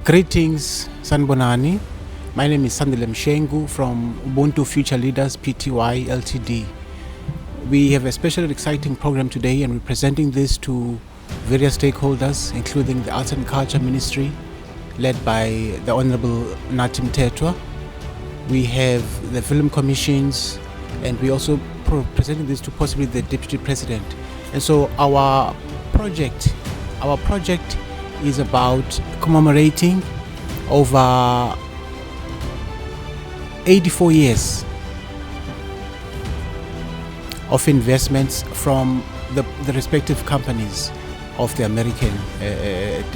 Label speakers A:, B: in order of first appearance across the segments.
A: Greetings, Sanbonani. My name is Sandile Mshengu from Ubuntu Future Leaders Pty Ltd. We have a special and exciting program today, and we're presenting this to various stakeholders, including the Arts and Culture Ministry, led by the Honorable Natim Tetwa. We have the film commissions, and we also presenting this to possibly the Deputy President. And so our project is about commemorating over 84 years of investments from the respective companies of the American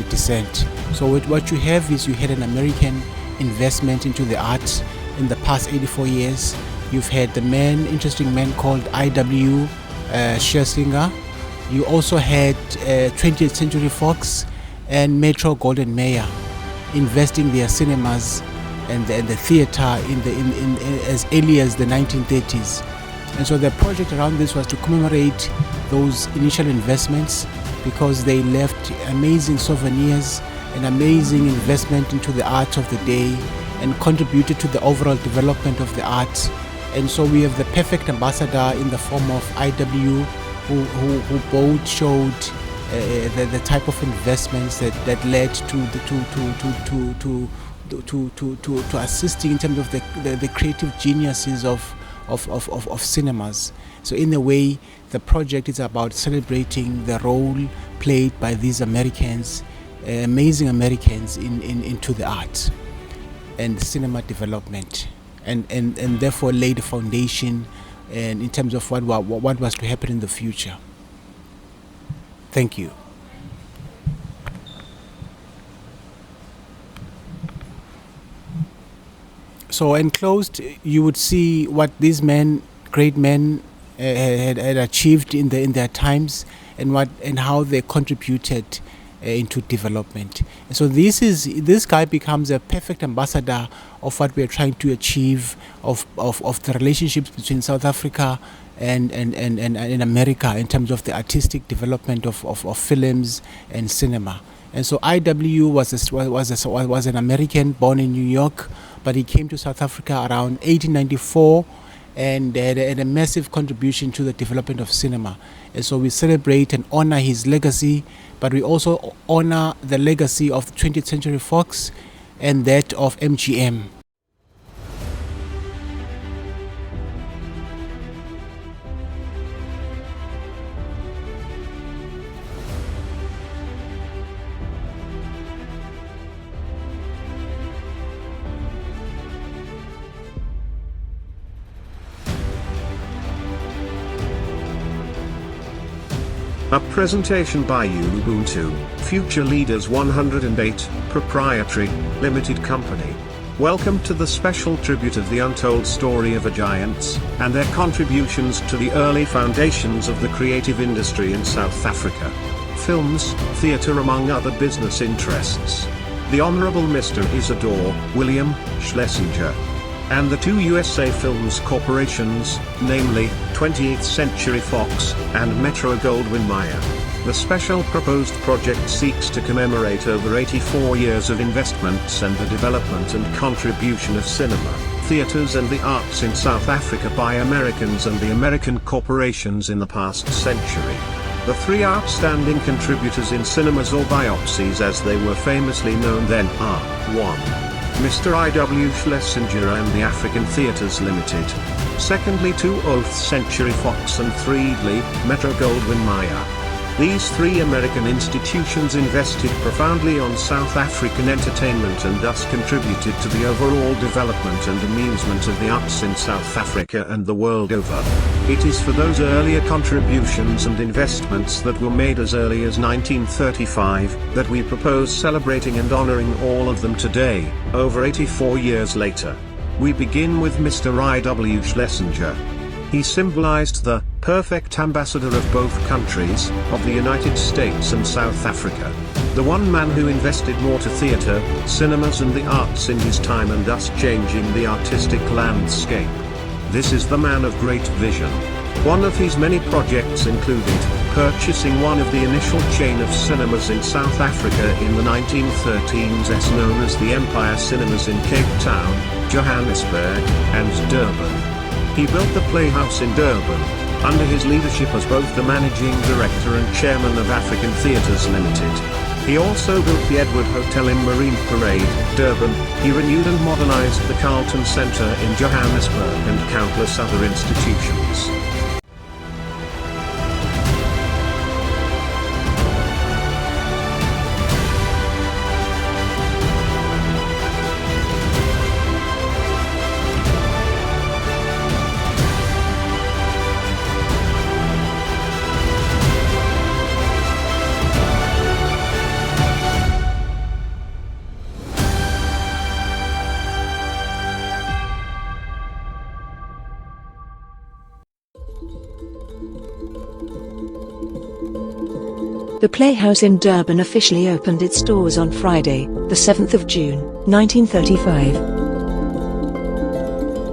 A: descent. So what you have is you had an American investment into the arts in the past 84 years. You've had the interesting man called I.W. SCHLESINGER. You also had 20th Century Fox and Metro Goldwyn Mayer investing their cinemas and the theater as early as the 1930s. And so the project around this was to commemorate those initial investments, because they left amazing souvenirs and amazing investment into the art of the day and contributed to the overall development of the arts. And so we have the perfect ambassador in the form of IW, who both showed the type of investments that led to assisting in terms of the creative geniuses of cinemas. So in a way, the project is about celebrating the role played by these Americans, amazing Americans, into the arts and cinema development, and therefore lay the foundation and in terms of what was to happen in the future. Thank you. So enclosed, you would see what these great men, had achieved in their times, and how they contributed into development. And so this guy becomes a perfect ambassador of what we are trying to achieve, of the relationships between South Africa and America in terms of the artistic development of films and cinema. And so I.W. was an American born in New York, but he came to South Africa around 1894 and had a massive contribution to the development of cinema. And so we celebrate and honor his legacy, but we also honor the legacy of the 20th Century Fox and that of MGM.
B: A presentation by Ubuntu Future Leaders 108, Proprietary, Limited Company. Welcome to the special tribute of the untold story of the giants, and their contributions to the early foundations of the creative industry in South Africa. Films, theatre among other business interests. The Honourable Mr. Isidore William Schlesinger. And the two USA Films corporations, namely 20th Century Fox and Metro Goldwyn Mayer. The special proposed project seeks to commemorate over 84 years of investments and the development and contribution of cinema, theaters and the arts in South Africa by Americans and the American corporations in the past century. The three outstanding contributors in cinemas, or biopsies as they were famously known then, are 1. Mr. I.W. Schlesinger and the African Theatres Limited. Secondly, 20th Century Fox, and thirdly, Metro Goldwyn Mayer. These three American institutions invested profoundly on South African entertainment and thus contributed to the overall development and amusement of the arts in South Africa and the world over. It is for those earlier contributions and investments that were made as early as 1935 that we propose celebrating and honoring all of them today, over 84 years later. We begin with Mr. I.W. Schlesinger. He symbolized the perfect ambassador of both countries, of the United States and South Africa. The one man who invested more to theater, cinemas and the arts in his time, and thus changing the artistic landscape. This is the man of great vision. One of his many projects included purchasing one of the initial chain of cinemas in South Africa in the 1913s known as the Empire Cinemas in Cape Town, Johannesburg, and Durban. He built the Playhouse in Durban, under his leadership as both the managing director and chairman of African Theatres Limited. He also built the Edward Hotel in Marine Parade, Durban. He renewed and modernized the Carlton Centre in Johannesburg and countless other institutions.
C: The Playhouse in Durban officially opened its doors on Friday, the 7th of June, 1935.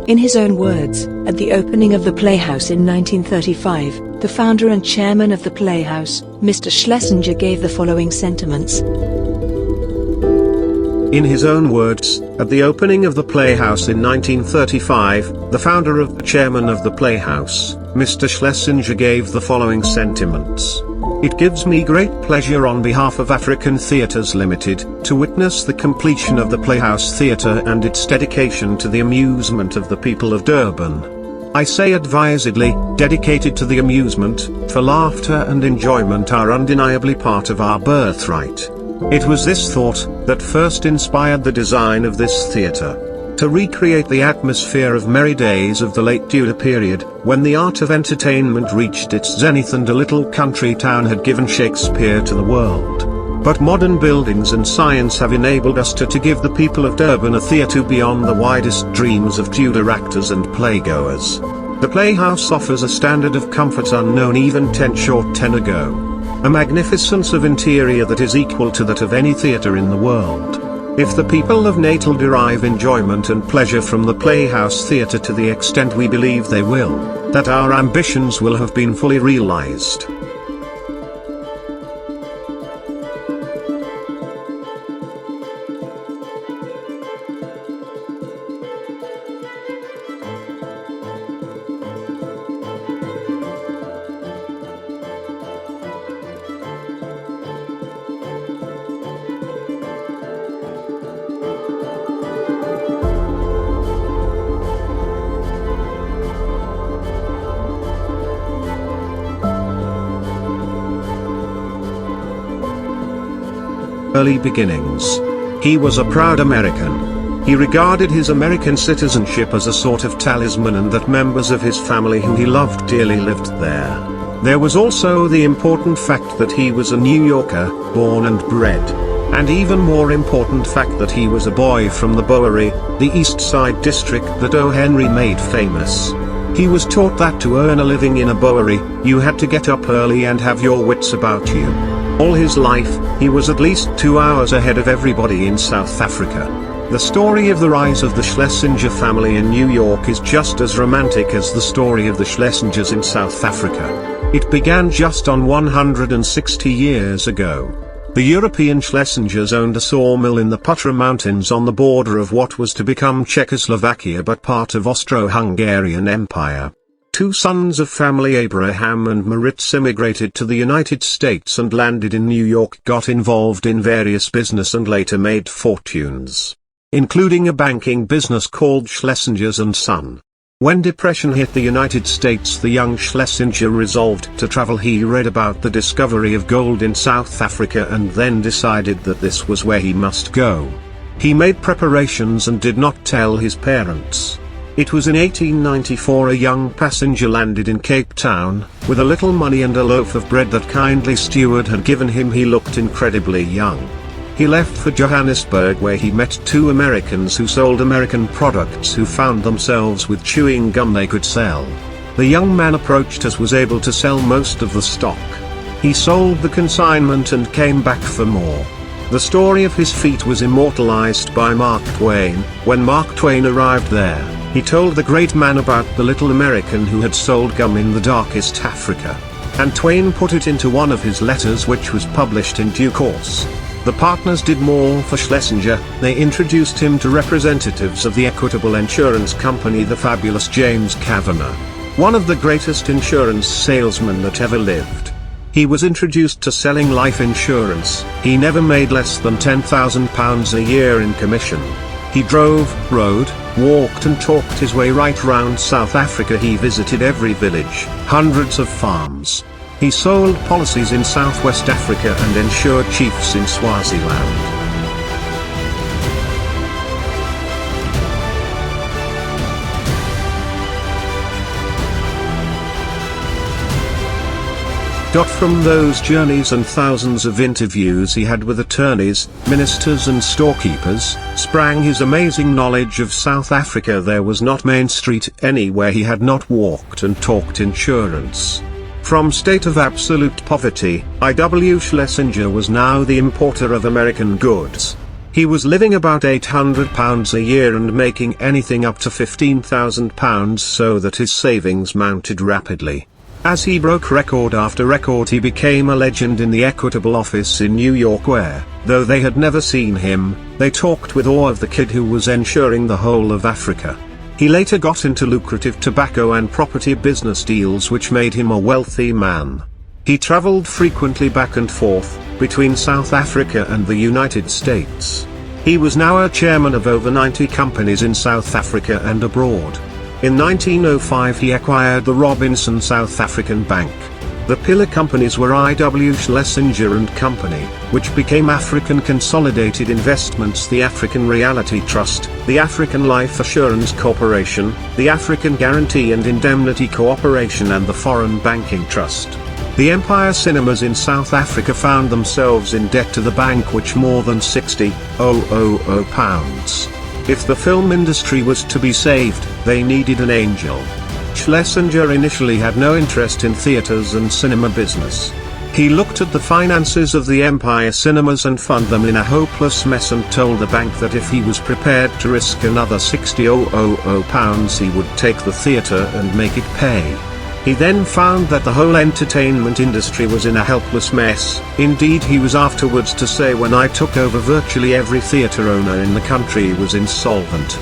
C: In his own words, at the opening of the Playhouse in 1935, the founder and chairman of the Playhouse, Mr. Schlesinger, gave the following sentiments.
B: In his own words, at the opening of the Playhouse in 1935, the founder and chairman of the Playhouse, Mr. Schlesinger, gave the following sentiments. It gives me great pleasure on behalf of African Theatres Limited, to witness the completion of the Playhouse Theatre and its dedication to the amusement of the people of Durban. I say advisedly, dedicated to the amusement, for laughter and enjoyment are undeniably part of our birthright. It was this thought that first inspired the design of this theatre. To recreate the atmosphere of merry days of the late Tudor period, when the art of entertainment reached its zenith and a little country town had given Shakespeare to the world. But modern buildings and science have enabled us to give the people of Durban a theatre beyond the widest dreams of Tudor actors and playgoers. The Playhouse offers a standard of comfort unknown even 10 ago. A magnificence of interior that is equal to that of any theatre in the world. If the people of Natal derive enjoyment and pleasure from the Playhouse Theatre to the extent we believe they will, that our ambitions will have been fully realized. Early beginnings. He was a proud American. He regarded his American citizenship as a sort of talisman and that members of his family who he loved dearly lived there. There was also the important fact that he was a New Yorker, born and bred. And even more important fact that he was a boy from the Bowery, the East Side district that O. Henry made famous. He was taught that to earn a living in a Bowery, you had to get up early and have your wits about you. All his life, he was at least 2 hours ahead of everybody in South Africa. The story of the rise of the Schlesinger family in New York is just as romantic as the story of the Schlesingers in South Africa. It began just on 160 years ago. The European Schlesingers owned a sawmill in the Putra Mountains on the border of what was to become Czechoslovakia but part of Austro-Hungarian Empire. Two sons of family Abraham and Maritz immigrated to the United States and landed in New York, got involved in various business and later made fortunes, including a banking business called Schlesingers & Son. When depression hit the United States, the young Schlesinger resolved to travel. He read about the discovery of gold in South Africa and then decided that this was where he must go. He made preparations and did not tell his parents. It was in 1894 a young passenger landed in Cape Town, with a little money and a loaf of bread that kindly steward had given him. He looked incredibly young. He left for Johannesburg, where he met two Americans who sold American products who found themselves with chewing gum they could sell. The young man approached us, was able to sell most of the stock. He sold the consignment and came back for more. The story of his feat was immortalized by Mark Twain. When Mark Twain arrived there, he told the great man about the little American who had sold gum in the darkest Africa. and Twain put it into one of his letters which was published in due course. The partners did more for Schlesinger. They introduced him to representatives of the Equitable Insurance Company, the fabulous James Kavanagh, one of the greatest insurance salesmen that ever lived. He was introduced to selling life insurance. He never made less than £10,000 a year in commission. He drove, rode, walked and talked his way right round South Africa. He visited every village, hundreds of farms. He sold policies in Southwest Africa and insured chiefs in Swaziland. From those journeys and thousands of interviews he had with attorneys, ministers and storekeepers, sprang his amazing knowledge of South Africa. There was not Main Street anywhere he had not walked and talked insurance. From state of absolute poverty, I.W. Schlesinger was now the importer of American goods. He was living about £800 a year and making anything up to £15,000, so that his savings mounted rapidly. As he broke record after record, he became a legend in the Equitable office in New York, where, though they had never seen him, they talked with awe of the kid who was insuring the whole of Africa. He later got into lucrative tobacco and property business deals which made him a wealthy man. He traveled frequently back and forth, between South Africa and the United States. He was now a chairman of over 90 companies in South Africa and abroad. In 1905 he acquired the Robinson South African Bank. The pillar companies were I.W. Schlesinger and Company, which became African Consolidated Investments, the African Realty Trust, the African Life Assurance Corporation, the African Guarantee and Indemnity Corporation and the Foreign Banking Trust. The Empire Cinemas in South Africa found themselves in debt to the bank, which more than £60,000. If the film industry was to be saved, they needed an angel. Schlesinger initially had no interest in theaters and cinema business. He looked at the finances of the Empire Cinemas and found them in a hopeless mess and told the bank that if he was prepared to risk another £60,000 he would take the theater and make it pay. He then found that the whole entertainment industry was in a helpless mess. Indeed, he was afterwards to say, "When I took over, virtually every theater owner in the country was insolvent."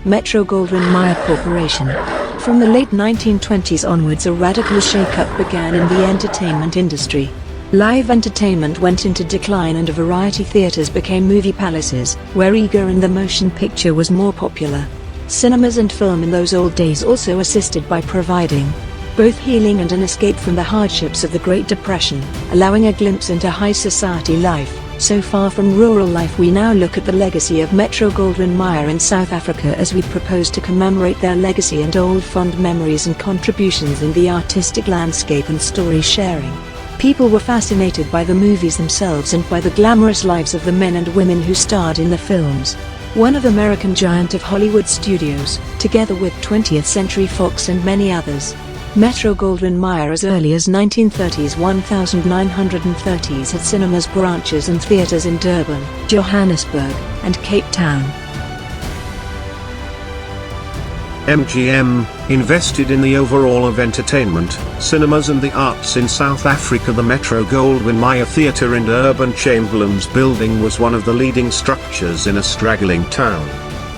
C: Metro-Goldwyn-Mayer Corporation. From the late 1920s onwards, a radical shake-up began in the entertainment industry. Live entertainment went into decline and variety theaters became movie palaces, where eager and the motion picture was more popular. Cinemas and film in those old days also assisted by providing both healing and an escape from the hardships of the Great Depression, allowing a glimpse into high society life. So far from rural life, we now look at the legacy of Metro-Goldwyn-Mayer in South Africa as we propose to commemorate their legacy and old fond memories and contributions in the artistic landscape and story sharing. People were fascinated by the movies themselves and by the glamorous lives of the men and women who starred in the films. One of American giant of Hollywood studios, together with 20th Century Fox and many others. Metro-Goldwyn-Mayer as early as 1930s 1930s had cinemas, branches and theaters in Durban, Johannesburg, and Cape Town.
B: MGM invested in the overall of entertainment, cinemas and the arts in South Africa. The Metro-Goldwyn-Mayer Theatre in Urban Chamberlain's building was one of the leading structures in a straggling town.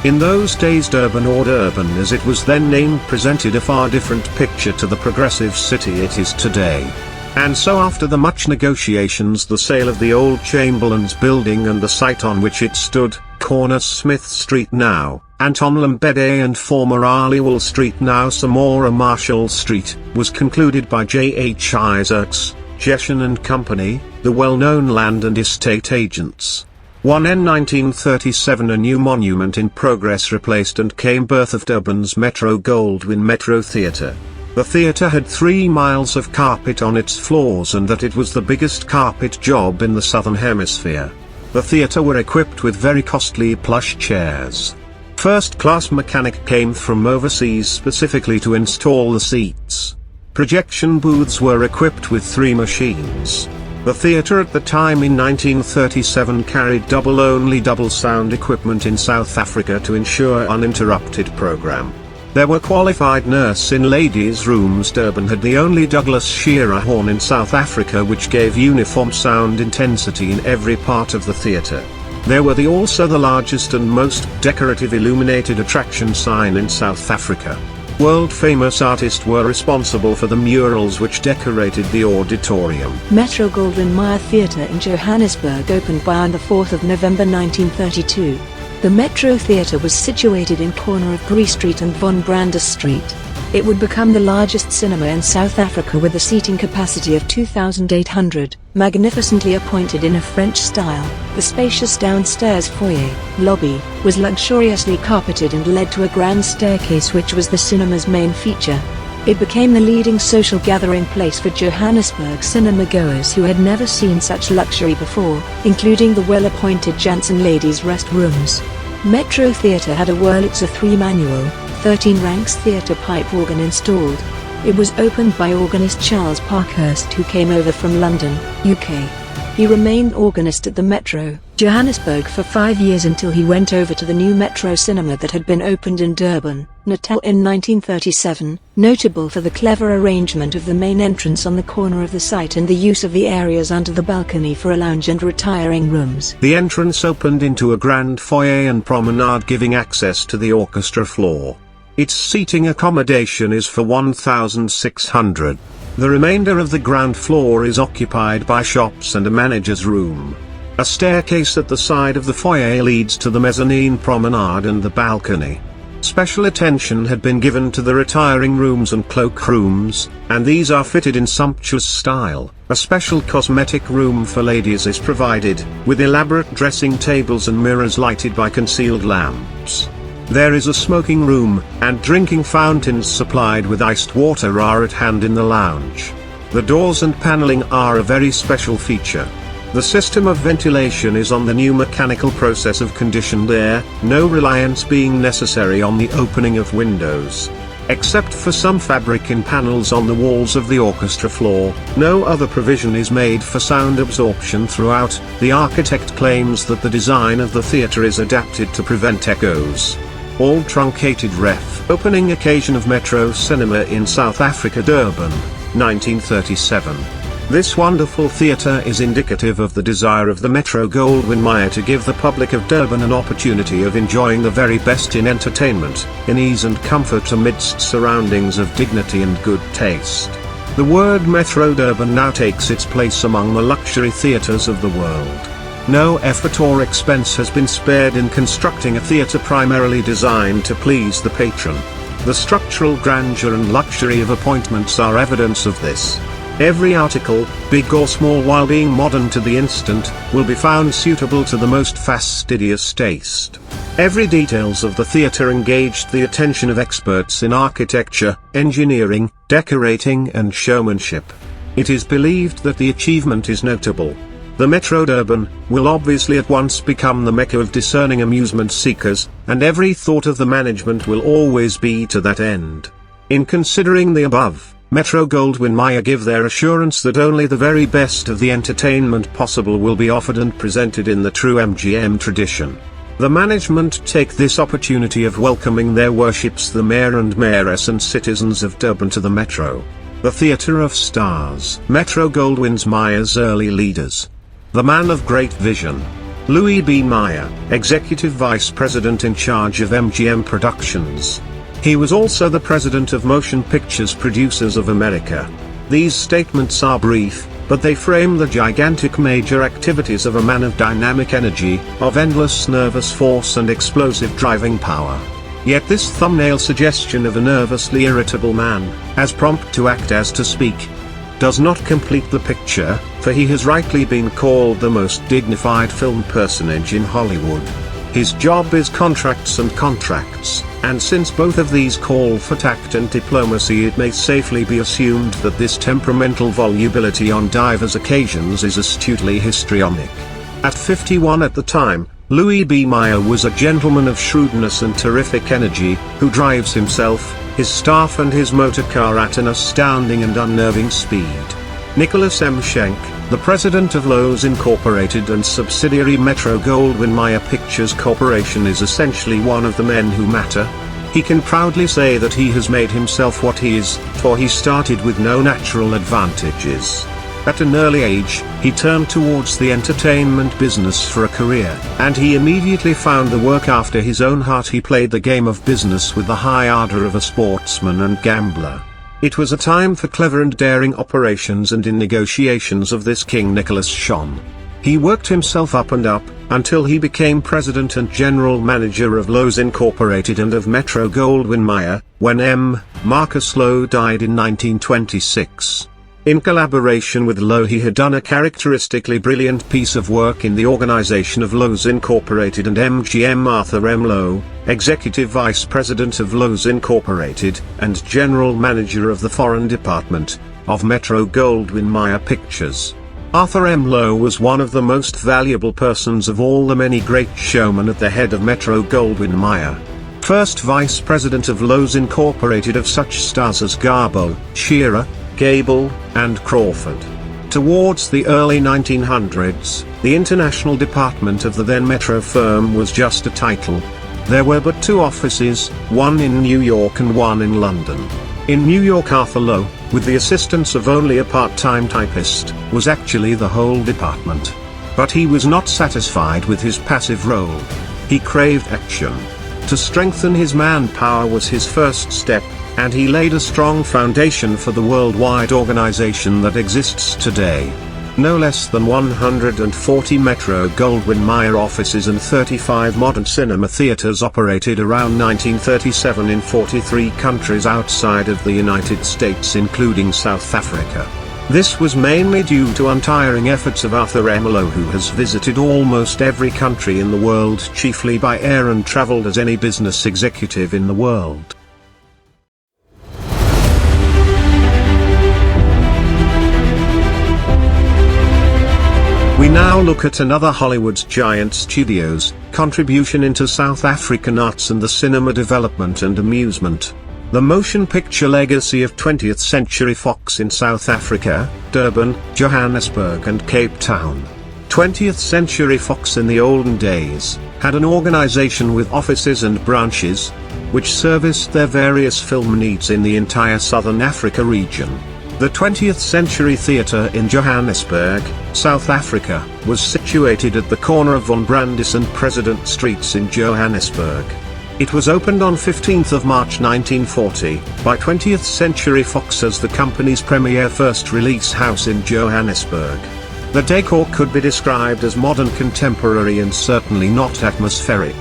B: In those days, Durban, or Durban as it was then named, presented a far different picture to the progressive city it is today. And so after the much negotiations, the sale of the old Chamberlain's building and the site on which it stood, corner Smith Street now, Anton Lambede and former Aliwal Street now Samora Marshall Street, was concluded by J.H. Isaacs, Jeshen and Company, the well-known land and estate agents. 1N 1937 a new monument in progress replaced and came birth of Durban's Metro-Goldwyn Metro Theatre. The theatre had 3 miles of carpet on its floors and that it was the biggest carpet job in the Southern Hemisphere. The theatre were equipped with very costly plush chairs. First-class mechanic came from overseas specifically to install the seats. Projection booths were equipped with 3 machines. The theatre at the time in 1937 carried double sound equipment in South Africa to ensure uninterrupted program. There were qualified nurse in ladies' rooms. Durban had the only Douglas Shearer horn in South Africa which gave uniform sound intensity in every part of the theatre. There were also the largest and most decorative illuminated attraction sign in South Africa. World-famous artists were responsible for the murals which decorated the auditorium.
C: Metro-Goldwyn Mayer Theatre in Johannesburg opened on the 4th of November 1932. The Metro Theatre was situated in corner of Bree Street and Von Brandes Street. It would become the largest cinema in South Africa with a seating capacity of 2,800, magnificently appointed in a French style. The spacious downstairs foyer, lobby, was luxuriously carpeted and led to a grand staircase which was the cinema's main feature. It became the leading social gathering place for Johannesburg cinema goers who had never seen such luxury before, including the well-appointed gents and ladies' restrooms. Metro Theatre had a Wurlitzer 3 manual, 13 ranks theatre pipe organ installed. It was opened by organist Charles Parkhurst who came over from London, UK. He remained organist at the Metro, Johannesburg for 5 years until he went over to the new Metro Cinema that had been opened in Durban, Natal in 1937, notable for the clever arrangement of the main entrance on the corner of the site and the use of the areas under the balcony for a lounge and retiring rooms.
B: The entrance opened into a grand foyer and promenade giving access to the orchestra floor. Its seating accommodation is for 1,600. The remainder of the ground floor is occupied by shops and a manager's room. A staircase at the side of the foyer leads to the mezzanine promenade and the balcony. Special attention had been given to the retiring rooms and cloakrooms, and these are fitted in sumptuous style. A special cosmetic room for ladies is provided, with elaborate dressing tables and mirrors lighted by concealed lamps. There is a smoking room, and drinking fountains supplied with iced water are at hand in the lounge. The doors and paneling are a very special feature. The system of ventilation is on the new mechanical process of conditioned air, no reliance being necessary on the opening of windows. Except for some fabric in panels on the walls of the orchestra floor, no other provision is made for sound absorption throughout. The architect claims that the design of the theatre is adapted to prevent echoes. All truncated ref. Opening occasion of Metro Cinema in South Africa, Durban, 1937. This wonderful theatre is indicative of the desire of the Metro-Goldwyn Mayer to give the public of Durban an opportunity of enjoying the very best in entertainment, in ease and comfort amidst surroundings of dignity and good taste. The word Metro Durban now takes its place among the luxury theatres of the world. No effort or expense has been spared in constructing a theatre primarily designed to please the patron. The structural grandeur and luxury of appointments are evidence of this. Every article, big or small, while being modern to the instant, will be found suitable to the most fastidious taste. Every details of the theatre engaged the attention of experts in architecture, engineering, decorating and showmanship. It is believed that the achievement is notable. The Metro Durban will obviously at once become the mecca of discerning amusement seekers, and every thought of the management will always be to that end. In considering the above, Metro-Goldwyn Mayer give their assurance that only the very best of the entertainment possible will be offered and presented in the true MGM tradition. The management take this opportunity of welcoming their worships the Mayor and Mayoress and citizens of Durban to the Metro. The Theatre of Stars. Metro-Goldwyn Mayer's early leaders. The man of great vision. Louis B. Mayer, Executive Vice President in charge of MGM Productions. He was also the president of Motion Pictures Producers of America. These statements are brief, but they frame the gigantic major activities of a man of dynamic energy, of endless nervous force and explosive driving power. Yet this thumbnail suggestion of a nervously irritable man, as prompt to act as to speak, does not complete the picture, for he has rightly been called the most dignified film personage in Hollywood. His job is contracts and contracts, and since both of these call for tact and diplomacy, it may safely be assumed that this temperamental volubility on divers occasions is astutely histrionic. At 51 at the time, Louis B. Mayer was a gentleman of shrewdness and terrific energy, who drives himself, his staff and his motor car at an astounding and unnerving speed. Nicholas M. Schenck, the president of Lowe's Incorporated and subsidiary Metro-Goldwyn-Mayer Pictures Corporation, is essentially one of the men who matter. He can proudly say that he has made himself what he is, for he started with no natural advantages. At an early age, he turned towards the entertainment business for a career, and he immediately found the work after his own heart. He played the game of business with the high ardor of a sportsman and gambler. It was a time for clever and daring operations, and in negotiations of this king Nicholas shone. He worked himself up and up, until he became president and general manager of Lowe's Incorporated and of Metro-Goldwyn-Mayer, when M. Marcus Lowe died in 1926. In collaboration with Lowe, he had done a characteristically brilliant piece of work in the organization of Lowe's Incorporated and MGM. Arthur M. Lowe, Executive Vice President of Lowe's Incorporated, and General Manager of the Foreign Department, of Metro-Goldwyn-Mayer Pictures. Arthur M. Lowe was one of the most valuable persons of all the many great showmen at the head of Metro-Goldwyn-Mayer. First Vice President of Lowe's Incorporated, of such stars as Garbo, Shearer, Gable, and Crawford. Towards the early 1900s, the international department of the then Metro firm was just a title. There were but two offices, one in New York and one in London. In New York, Arthur Lowe, with the assistance of only a part-time typist, was actually the whole department. But he was not satisfied with his passive role. He craved action. To strengthen his manpower was his first step, and he laid a strong foundation for the worldwide organization that exists today. No less than 140 Metro-Goldwyn-Mayer offices and 35 modern cinema theaters operated around 1937 in 43 countries outside of the United States, including South Africa. This was mainly due to untiring efforts of Arthur M. Lowe, who has visited almost every country in the world chiefly by air and traveled as any business executive in the world. We now look at another Hollywood's giant studio's contribution into South African arts and the cinema development and amusement. The motion picture legacy of 20th Century Fox in South Africa, Durban, Johannesburg and Cape Town. 20th Century Fox in the olden days had an organization with offices and branches, which serviced their various film needs in the entire Southern Africa region. The 20th Century Theatre in Johannesburg, South Africa, was situated at the corner of Von Brandes and President Streets in Johannesburg. It was opened on 15th of March 1940, by 20th Century Fox as the company's premier first release house in Johannesburg. The decor could be described as modern contemporary and certainly not atmospheric.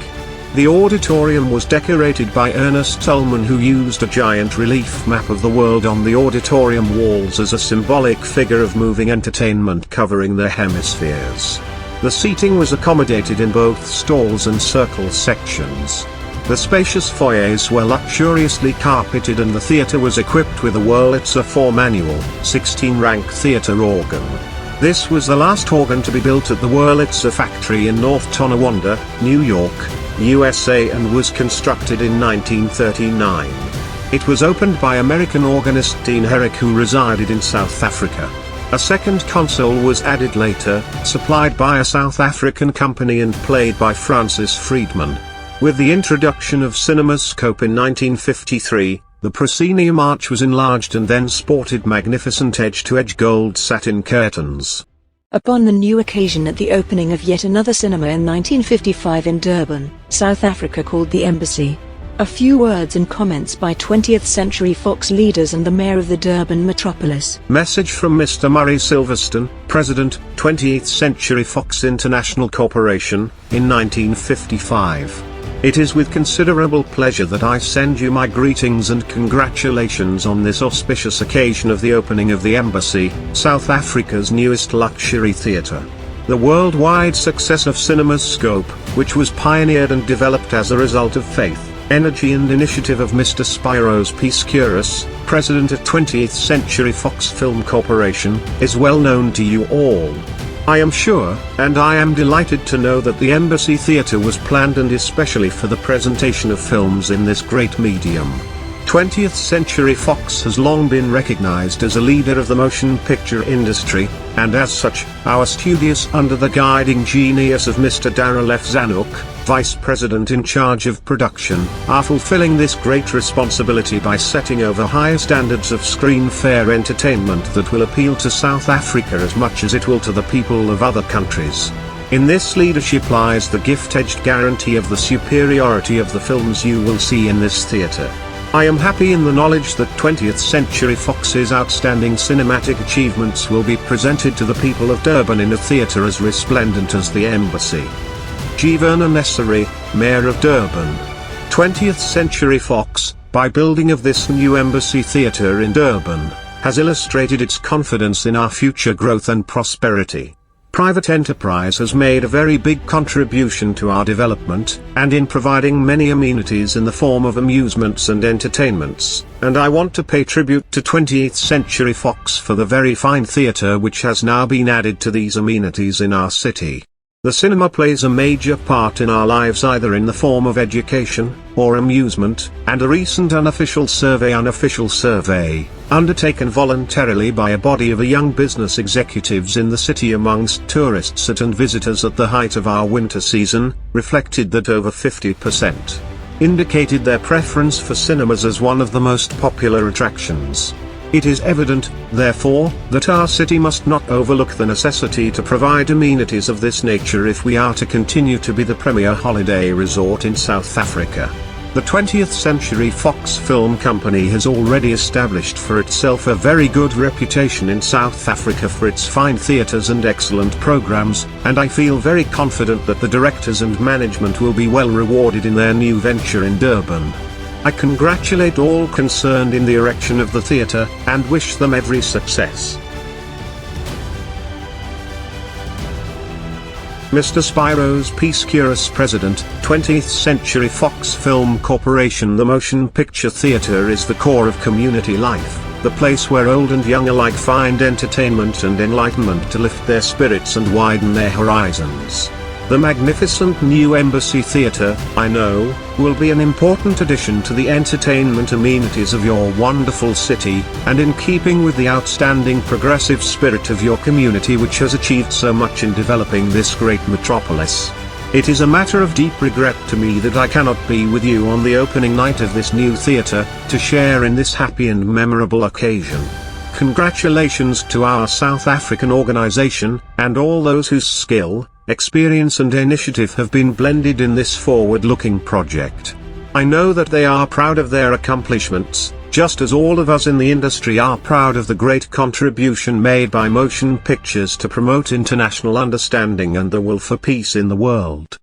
B: The auditorium was decorated by Ernest Ullman, who used a giant relief map of the world on the auditorium walls as a symbolic figure of moving entertainment covering the hemispheres. The seating was accommodated in both stalls and circle sections. The spacious foyers were luxuriously carpeted, and the theatre was equipped with a Wurlitzer 4-manual, 16-rank theatre organ. This was the last organ to be built at the Wurlitzer factory in North Tonawanda, New York, USA, and was constructed in 1939. It was opened by American organist Dean Herrick, who resided in South Africa. A second console was added later, supplied by a South African company and played by Francis Friedman. With the introduction of CinemaScope in 1953, the proscenium arch was enlarged and then sported magnificent edge-to-edge gold satin curtains.
C: Upon the new occasion at the opening of yet another cinema in 1955 in Durban, South Africa, called the Embassy, A few words and comments by 20th Century Fox leaders and the Mayor of the Durban metropolis.
B: Message from Mr. Murray Silverstone, President, 20th Century Fox International Corporation, in 1955. It is with considerable pleasure that I send you my greetings and congratulations on this auspicious occasion of the opening of the Embassy, South Africa's newest luxury theatre. The worldwide success of Cinema's Scope, which was pioneered and developed as a result of faith, energy and initiative of Mr. Spiros Piscuris, President of 20th Century Fox Film Corporation, is well known to you all. I am sure, and I am delighted to know that the Embassy Theatre was planned and especially for the presentation of films in this great medium. 20th Century Fox has long been recognized as a leader of the motion picture industry, and as such, our studios under the guiding genius of Mr. Darrell F. Zanuck, Vice President in charge of production, are fulfilling this great responsibility by setting over higher standards of screen fare entertainment that will appeal to South Africa as much as it will to the people of other countries. In this leadership lies the gift-edged guarantee of the superiority of the films you will see in this theatre. I am happy in the knowledge that 20th Century Fox's outstanding cinematic achievements will be presented to the people of Durban in a theatre as resplendent as the Embassy. G. Vernon Essery, Mayor of Durban. 20th Century Fox, by building of this new Embassy Theatre in Durban, has illustrated its confidence in our future growth and prosperity. Private enterprise has made a very big contribution to our development, and in providing many amenities in the form of amusements and entertainments, and I want to pay tribute to 20th Century Fox for the very fine theatre which has now been added to these amenities in our city. The cinema plays a major part in our lives either in the form of education, or amusement, and a recent unofficial survey undertaken voluntarily by a body of young business executives in the city amongst tourists and visitors at the height of our winter season, reflected that over 50% indicated their preference for cinemas as one of the most popular attractions. It is evident, therefore, that our city must not overlook the necessity to provide amenities of this nature if we are to continue to be the premier holiday resort in South Africa. The 20th Century Fox Film Company has already established for itself a very good reputation in South Africa for its fine theatres and excellent programs, and I feel very confident that the directors and management will be well rewarded in their new venture in Durban. I congratulate all concerned in the erection of the theatre, and wish them every success. Mr. Spiros Piscuris, President, 20th Century Fox Film Corporation. The motion picture theatre is the core of community life, the place where old and young alike find entertainment and enlightenment to lift their spirits and widen their horizons. The magnificent new Embassy Theatre, I know, will be an important addition to the entertainment amenities of your wonderful city, and in keeping with the outstanding progressive spirit of your community which has achieved so much in developing this great metropolis. It is a matter of deep regret to me that I cannot be with you on the opening night of this new theatre, to share in this happy and memorable occasion. Congratulations to our South African organization, and all those whose skill, experience and initiative have been blended in this forward-looking project. I know that they are proud of their accomplishments, just as all of us in the industry are proud of the great contribution made by motion pictures to promote international understanding and the will for peace in the world.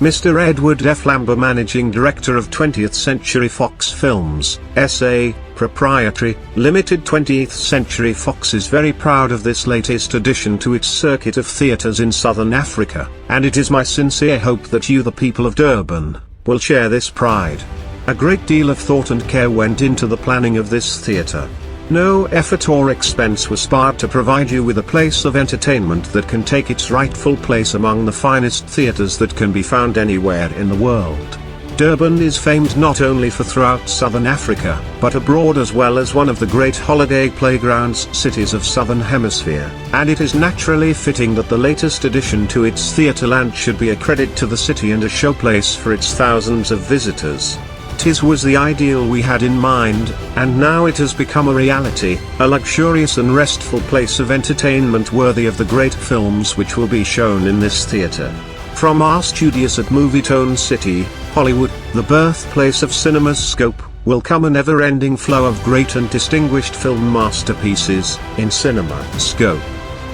B: Mr. Edward F. Lambert, Managing Director of 20th Century Fox Films, S.A., Proprietary, Limited. 20th Century Fox is very proud of this latest addition to its circuit of theatres in Southern Africa, and it is my sincere hope that you, the people of Durban, will share this pride. A great deal of thought and care went into the planning of this theatre. No effort or expense was spared to provide you with a place of entertainment that can take its rightful place among the finest theatres that can be found anywhere in the world. Durban is famed not only for throughout Southern Africa, but abroad as well as one of the great holiday playgrounds cities of Southern Hemisphere, and it is naturally fitting that the latest addition to its theatreland should be a credit to the city and a showplace for its thousands of visitors. This was the ideal we had in mind, and now it has become a reality, a luxurious and restful place of entertainment worthy of the great films which will be shown in this theatre. From our studios at Movietone City, Hollywood, the birthplace of cinema's scope, will come a never-ending flow of great and distinguished film masterpieces in CinemaScope.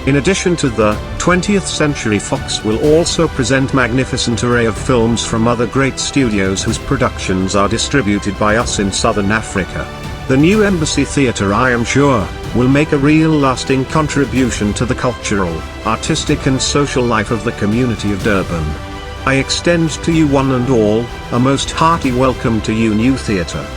B: In addition to the 20th Century Fox will also present magnificent array of films from other great studios whose productions are distributed by us in Southern Africa. The new Embassy Theatre, I am sure, will make a real lasting contribution to the cultural, artistic and social life of the community of Durban. I extend to you one and all, a most hearty welcome to you new theatre.